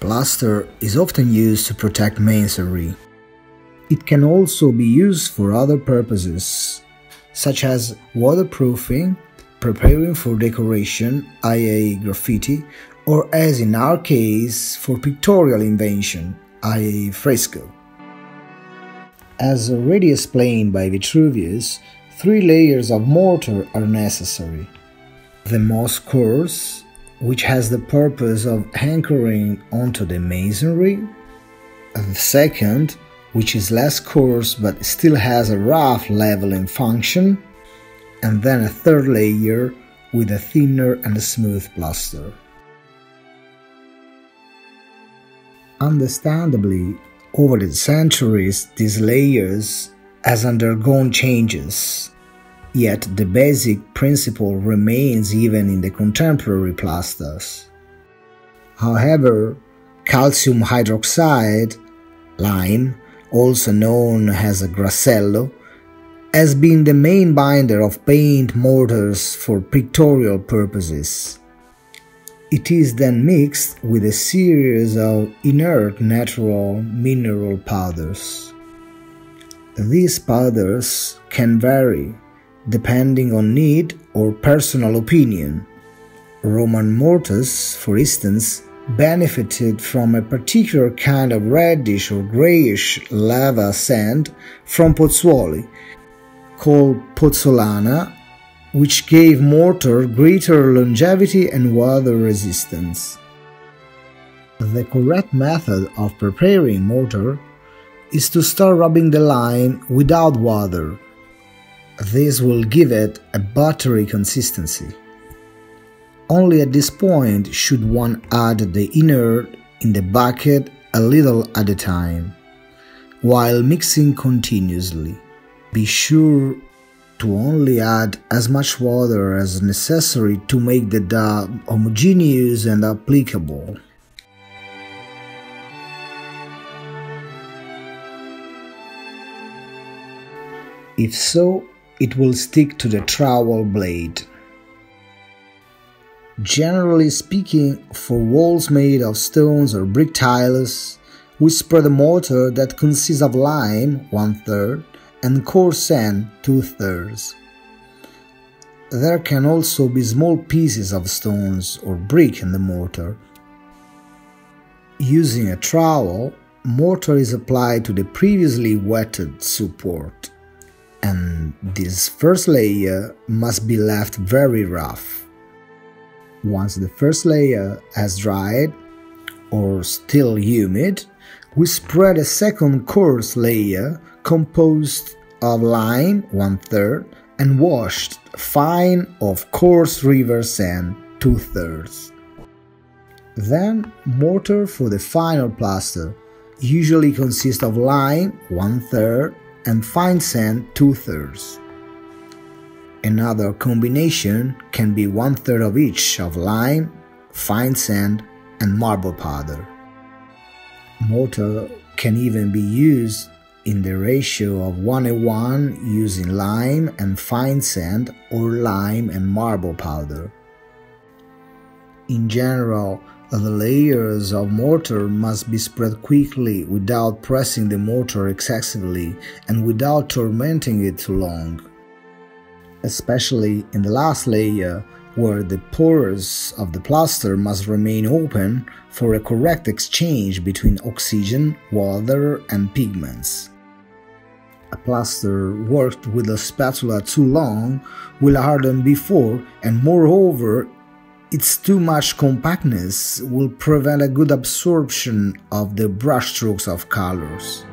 Plaster is often used to protect masonry. It can also be used for other purposes, such as waterproofing, preparing for decoration, i.e. graffiti, or as in our case, for pictorial invention, i.e. fresco. As already explained by Vitruvius, 3 layers of mortar are necessary. The most coarse, which has the purpose of anchoring onto the masonry, the second, which is less coarse but still has a rough leveling function, and then a third layer with a thinner and smooth plaster. Understandably, over the centuries these layers has undergone changes, yet the basic principle remains even in the contemporary plasters. However, calcium hydroxide, lime, also known as a grassello, has been the main binder of paint mortars for pictorial purposes. It is then mixed with a series of inert natural mineral powders. These powders can vary depending on need or personal opinion. Roman mortars, for instance, benefited from a particular kind of reddish or greyish lava sand from Pozzuoli, called pozzolana, which gave mortar greater longevity and water resistance. The correct method of preparing mortar is to start rubbing the lime without water. This will give it a buttery consistency. Only at this point should one add the inert in the bucket a little at a time, while mixing continuously. Be sure to only add as much water as necessary to make the dough homogeneous and applicable. If so, it will stick to the trowel blade. Generally speaking, for walls made of stones or brick tiles, we spread a mortar that consists of lime 1/3 and coarse sand 2/3. There can also be small pieces of stones or brick in the mortar. Using a trowel, mortar is applied to the previously wetted support, and this first layer must be left very rough. Once the first layer has dried, or still humid, we spread a second coarse layer composed of lime 1/3 and washed fine of coarse river sand 2/3. Then mortar for the final plaster usually consists of lime 1/3 and fine sand 2/3. Another combination can be 1/3 of each of lime, fine sand and marble powder. Mortar can even be used in the ratio of 1:1 using lime and fine sand or lime and marble powder. In general, the layers of mortar must be spread quickly without pressing the mortar excessively and without tormenting it too long, especially in the last layer, where the pores of the plaster must remain open for a correct exchange between oxygen, water and pigments. A plaster worked with a spatula too long will harden before, and moreover, its too much compactness will prevent a good absorption of the brushstrokes of colors.